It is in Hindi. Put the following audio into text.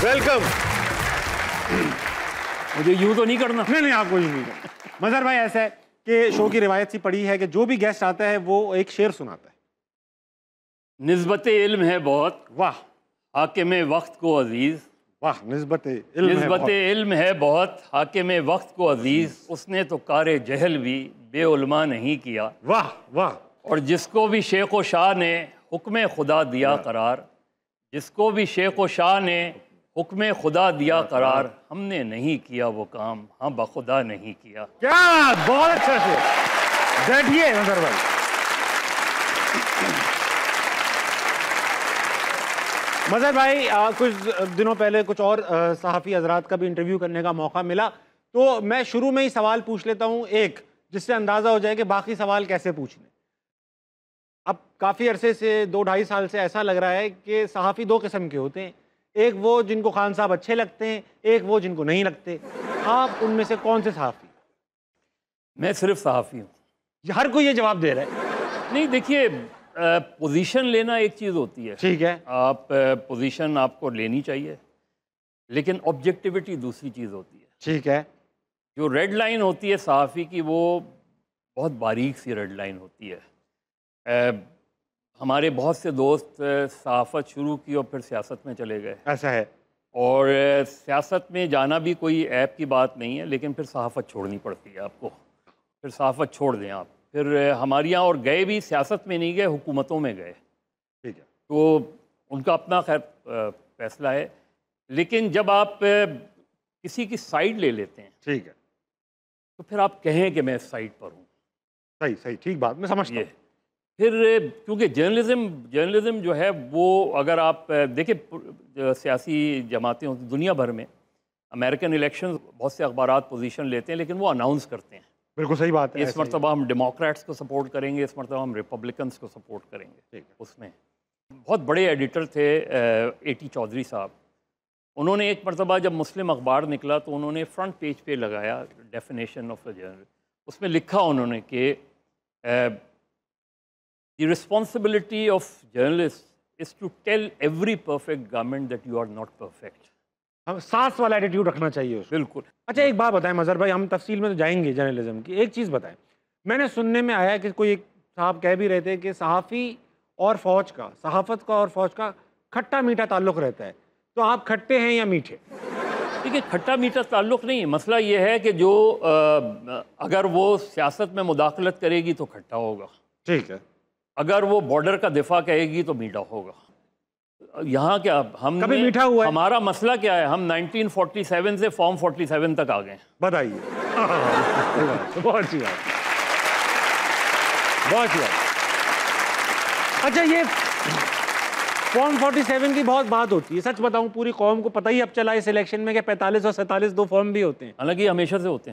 वेलकम। मुझे यूं तो नहीं करना। नहीं, आपको यूं नहीं करना। मजहर भाई, ऐसा है कि शो की रिवायत सी पड़ी है कि जो भी गेस्ट आता है वो एक शेर सुनाता है। निस्बत इल्म है बहुत, वाह। हाकिम वक्त को अजीज। वाह, निस्बत इल्म है बहुत, हाकिम वक्त को अजीज। उसने तो कारे जहल भी बेउलमा नहीं किया। वाह वाह। और जिसको भी शेख व शाह ने हुक्म खुदा दिया करार, जिसको भी शेख व शाह ने हुक्म खुदा दिया करार, हमने नहीं किया वो काम, हाँ बखुदा नहीं किया। क्या बहुत अच्छा शेर। बैठिए मजहर भाई। मजहर भाई, कुछ दिनों पहले कुछ और सहाफ़ी हजरात का भी इंटरव्यू करने का मौका मिला, तो मैं शुरू में ही सवाल पूछ लेता हूँ एक, जिससे अंदाज़ा हो जाए कि बाकी सवाल कैसे पूछने। अब काफ़ी अरसे से 2-2.5 साल से ऐसा लग रहा है कि सहाफ़ी दो किस्म के होते हैं, एक वो जिनको खान साहब अच्छे लगते हैं, एक वो जिनको नहीं लगते। आप उनमें से कौन से सहाफ़ी? मैं सिर्फ सहाफ़ी हूँ। हर कोई ये जवाब दे रहा है। नहीं, देखिए, पोजीशन लेना एक चीज़ होती है, ठीक है, आप पोजीशन आपको लेनी चाहिए, लेकिन ऑब्जेक्टिविटी दूसरी चीज़ होती है। ठीक है। जो रेड लाइन होती है सहाफ़ी की, वो बहुत बारीक सी रेड लाइन होती है। हमारे बहुत से दोस्त सहाफ़त शुरू की और फिर सियासत में चले गए। ऐसा है। और सियासत में जाना भी कोई ऐप की बात नहीं है, लेकिन फिर सहाफ़त छोड़नी पड़ती है आपको। फिर सहाफ़त छोड़ दें आप। फिर हमारे यहाँ और गए भी सियासत में नहीं गए, हुकूमतों में गए। ठीक है। तो उनका अपना खैर फैसला है, लेकिन जब आप किसी की साइड ले लेते हैं, ठीक है, तो फिर आप कहें कि मैं इस साइड पर हूँ। सही सही, ठीक बात, मैं समझता हूँ। फिर क्योंकि जर्नलिज्म जो है वो, अगर आप देखिए सियासी जमातें होती दुनिया भर में, अमेरिकन इलेक्शन बहुत से अखबारात पोजीशन लेते हैं, लेकिन वो अनाउंस करते हैं। बिल्कुल सही बात है। इस मरतबा हम डेमोक्रेट्स को सपोर्ट करेंगे, इस मरतबा हम रिपब्लिकन्स को सपोर्ट करेंगे। ठीक है। उसमें बहुत बड़े एडिटर थे A.T. चौधरी साहब। उन्होंने एक मरतबा जब मुस्लिम अखबार निकला तो उन्होंने फ्रंट पेज पे लगाया डेफिनेशन ऑफ अ जर्नलिस्ट। उसमें लिखा उन्होंने कि the responsibility of journalist is to tell every perfect government that you are not perfect. हम सास वाला एटीट्यूड रखना चाहिए उसको। बिल्कुल। अच्छा, एक बात बताएं मजहर भाई, हम तफसील में तो जाएंगे जर्नलिज्म की। एक चीज़ बताएं, मैंने सुनने में आया कि कोई एक साहब कह भी रहे थे कि सहाफ़ी और फ़ौज का, सहाफ़त का और फ़ौज का खट्टा मीठा ताल्लुक़ रहता है। तो आप खट्टे हैं या मीठे? देखिए, खट्टा मीठा ताल्लुक़ नहीं है। मसला ये है कि जो अगर वो सियासत में मुदाखलत करेगी तो खट्टा होगा। ठीक है। अगर वो बॉर्डर का दिफा कहेगी तो मीठा होगा। यहाँ क्या हम कभी मीठा हुआ है? हमारा मसला क्या है, हम 1947 से फॉर्म 47 तक आ गए। बताइए। बहुत अच्छी बात, बहुत अच्छी बात। अच्छा, ये फॉर्म 47 की बहुत बात होती है। सच बताऊं, पूरी कौम को पता ही अब चला इस इलेक्शन में कि 45 और 47 दो फॉर्म भी होते हैं। हालांकि हमेशा से होते हैं।